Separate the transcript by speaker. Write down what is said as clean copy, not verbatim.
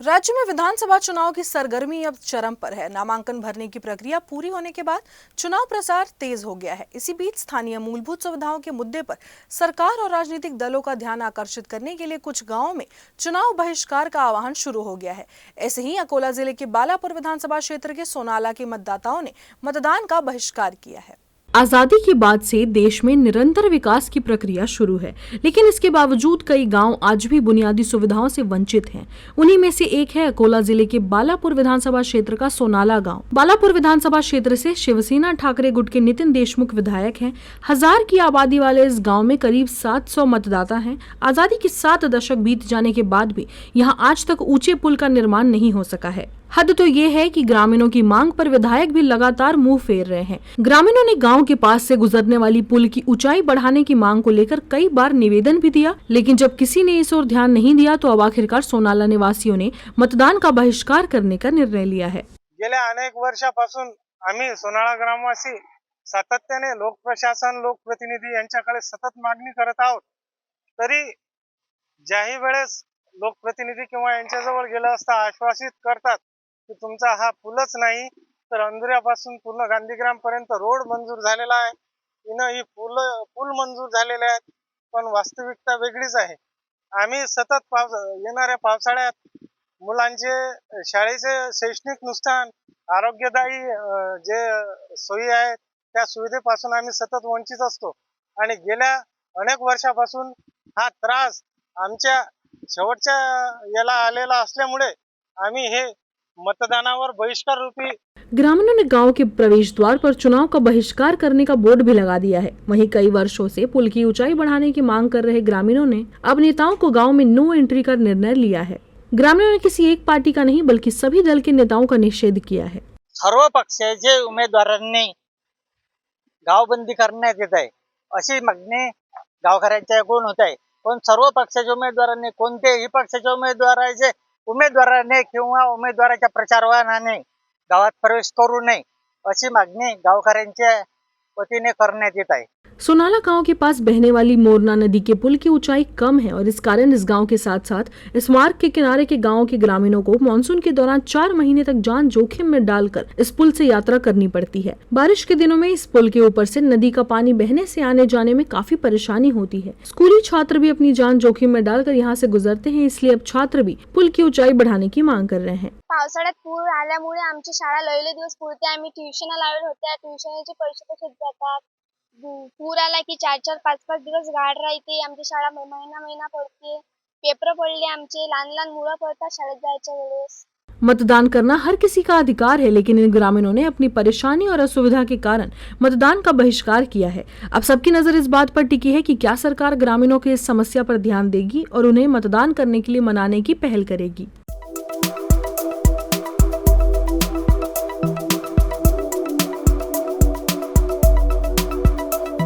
Speaker 1: राज्य में विधानसभा चुनाव की सरगर्मी अब चरम पर है। नामांकन भरने की प्रक्रिया पूरी होने के बाद चुनाव प्रचार तेज हो गया है। इसी बीच स्थानीय मूलभूत सुविधाओं के मुद्दे पर सरकार और राजनीतिक दलों का ध्यान आकर्षित करने के लिए कुछ गांवों में चुनाव बहिष्कार का आह्वान शुरू हो गया है। ऐसे ही अकोला जिले के बालापुर विधानसभा क्षेत्र के सोनाला के मतदाताओं ने मतदान का बहिष्कार किया है।
Speaker 2: आजादी के बाद से देश में निरंतर विकास की प्रक्रिया शुरू है, लेकिन इसके बावजूद कई गांव आज भी बुनियादी सुविधाओं से वंचित हैं। उन्हीं में से एक है अकोला जिले के बालापुर विधानसभा क्षेत्र का सोनाला गांव। बालापुर विधानसभा क्षेत्र से शिवसेना ठाकरे गुट के नितिन देशमुख विधायक हैं। 1000 की आबादी वाले इस गाँव में करीब 700 मतदाता हैं। आजादी के 7 दशक बीत जाने के बाद भी यहाँ आज तक ऊंचे पुल का निर्माण नहीं हो सका है। हद तो ये है कि ग्रामीणों की मांग पर विधायक भी लगातार मुंह फेर रहे हैं। ग्रामीणों ने गांव के पास से गुजरने वाली पुल की ऊंचाई बढ़ाने की मांग को लेकर कई बार निवेदन भी दिया, लेकिन जब किसी ने इस ओर ध्यान नहीं दिया तो अब आखिरकार सोनाला निवासियों ने मतदान का बहिष्कार करने का निर्णय लिया है।
Speaker 3: गेल्या अनेक वर्षापासून आम्ही सोनाळा ग्रामवासी सातत्याने लोक प्रशासन, लोकप्रतिनिधी यांच्याकडे सतत मागणी करत आहोत। तरी ज्याही वेळेस लोकप्रतिनिधी किंवा यांच्याजवळ गेलं असता आश्वासित करतात की तुमचा हा पुलच नाही तर अंधुऱ्यापासून पूर्ण गांधीग्राम पर्यंत रोड मंजूर झालेला आहे। ही पुल मंजूर झालेले आहेत, पण वास्तविकता वेगळीच आहे। आम्ही सतत येणाऱ्या पावसाळ्यात मुलांचे शाळेचे शैक्षणिक नुकसान, आरोग्यदायी जे सोयी आहेत त्या सुविधेपासून आम्ही सतत वंचित असतो आणि गेल्या अनेक वर्षापासून हा त्रास आमच्या शेवटच्या याला आलेला असल्यामुळे आम्ही हे मतदानावर बहिष्कार रूपी।
Speaker 2: ग्रामीणों ने गांव के प्रवेश द्वार पर चुनाव का बहिष्कार करने का बोर्ड भी लगा दिया है। वहीं कई वर्षों से पुल की ऊंचाई बढ़ाने की मांग कर रहे ग्रामीणों ने अब नेताओं को गांव में नो एंट्री का निर्णय लिया है। ग्रामीणों ने किसी एक पार्टी का नहीं बल्कि सभी दल के नेताओं का निषेध किया है।
Speaker 4: सर्व पक्षाचे उमेदवारांनी गावबंदी करण्यात येत आहे अशी मागणी गावकऱ्यांच्याकडून होत आहे, पण सर्व पक्षाच्या उमेदवारांनी कोणत्याही पक्षाच्या उमेदवाराने किंवा उमेदवाराच्या प्रचार वाहनाने गावात प्रवेश करू नये अशी मागणी गावकऱ्यांच्या वतीने करण्यात येत आहे।
Speaker 2: सोनाला गांव के पास बहने वाली मोरना नदी के पुल की ऊंचाई कम है और इस कारण इस गांव के साथ साथ इस मार्ग के किनारे के गांव के ग्रामीणों को मानसून के दौरान 4 महीने तक जान जोखिम में डालकर इस पुल से यात्रा करनी पड़ती है। बारिश के दिनों में इस पुल के ऊपर से नदी का पानी बहने से आने जाने में काफी परेशानी होती है। स्कूली छात्र भी अपनी जान जोखिम में डालकर यहाँ से गुजरते हैं, इसलिए अब छात्र भी पुल की ऊंचाई बढ़ाने की मांग कर रहे हैं।
Speaker 5: पावसाळ्यात पूर आल्यामुळे आमची शाळा लयले दिवस पुरते। आम्ही ट्युशन लावले होत्या, ट्युशनचे पैसे तसेच जातात। पूर आला की 4-4, 5-5 दिवस गाड राहते। आमची शाळा महिना पडते। पेपर पडले आमचे, लहान मुलं पडतात शाळेत जायच्या वेळेस।
Speaker 2: मतदान करना हर किसी का अधिकार है, लेकिन इन ग्रामीणों ने अपनी परेशानी और असुविधा के कारण मतदान का बहिष्कार किया है। अब सबकी नजर इस बात पर टिकी है कि क्या सरकार ग्रामीणों की इस समस्या पर ध्यान देगी और उन्हें मतदान करने के लिए मनाने की पहल करेगी।